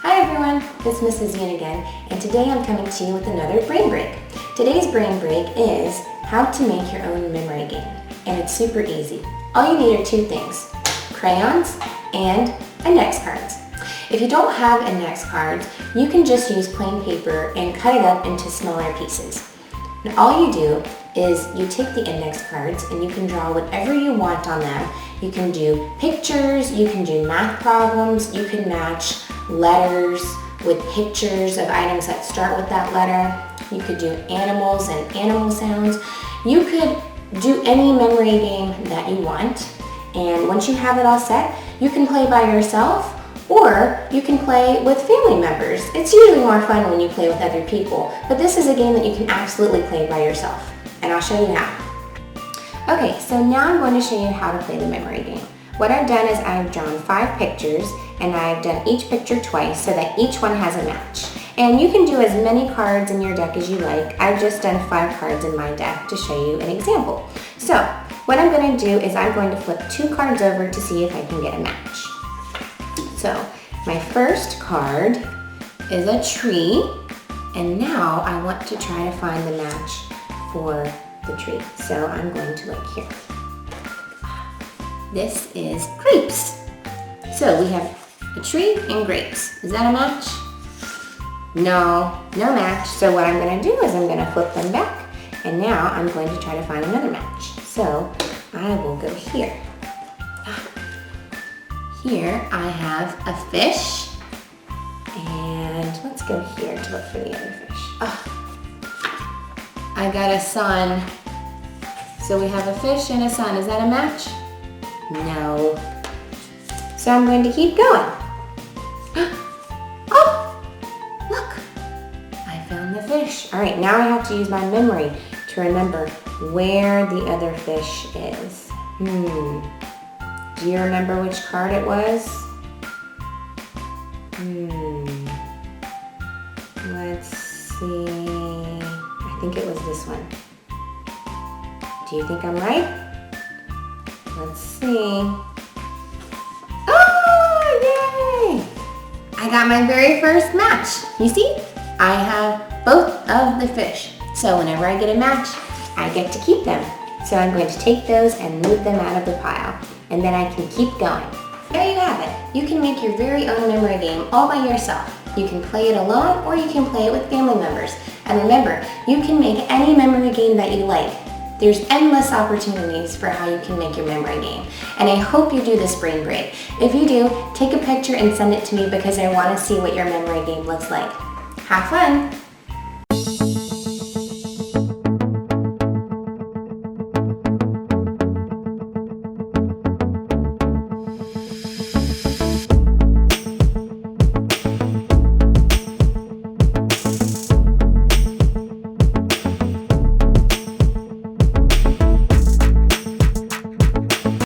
Hi everyone, it's Mrs. Ian again, and today I'm coming to you with another brain break. Today's brain break is how to make your own memory game, and it's super easy. All you need are two things, crayons and index cards. If you don't have index cards, you can just use plain paper and cut it up into smaller pieces. And all you do is you take the index cards and you can draw whatever you want on them. You can do pictures, you can do math problems, you can match letters with pictures of items that start with that letter. You could do animals and animal sounds. You could do any memory game that you want. And once you have it all set, you can play by yourself or you can play with family members. It's usually more fun when you play with other people, but this is a game that you can absolutely play by yourself. And I'll show you how. Okay, so now I'm going to show you how to play the memory game. What I've done is I've drawn 5 pictures and I've done each picture twice so that each one has a match. And you can do as many cards in your deck as you like. I've just done 5 cards in my deck to show you an example. So what I'm going to do is I'm going to flip 2 cards over to see if I can get a match. So my first card is a tree, and now I want to try to find the match for the tree. So I'm going to look here. This is grapes. So we have a tree and grapes. Is that a match? No, no match. So what I'm going to do is I'm going to flip them back, and now I'm going to try to find another match. So I will go here. Here I have a fish, and let's go here to look for the other fish. Oh, I got a sun. So we have a fish and a sun. Is that a match? No. So I'm going to keep going. Oh, look, I found the fish. All right, now I have to use my memory to remember where the other fish is. Do you remember which card it was? Let's see. I think it was this one. Do you think I'm right? Let's see. Oh, yay! I got my very first match. You see? I have both of the fish. So whenever I get a match, I get to keep them. So I'm going to take those and move them out of the pile. And then I can keep going. There you have it. You can make your very own memory game all by yourself. You can play it alone or you can play it with family members. And remember, you can make any memory game that you like. There's endless opportunities for how you can make your memory game. And I hope you do this brain break. If you do, take a picture and send it to me because I want to see what your memory game looks like. Have fun!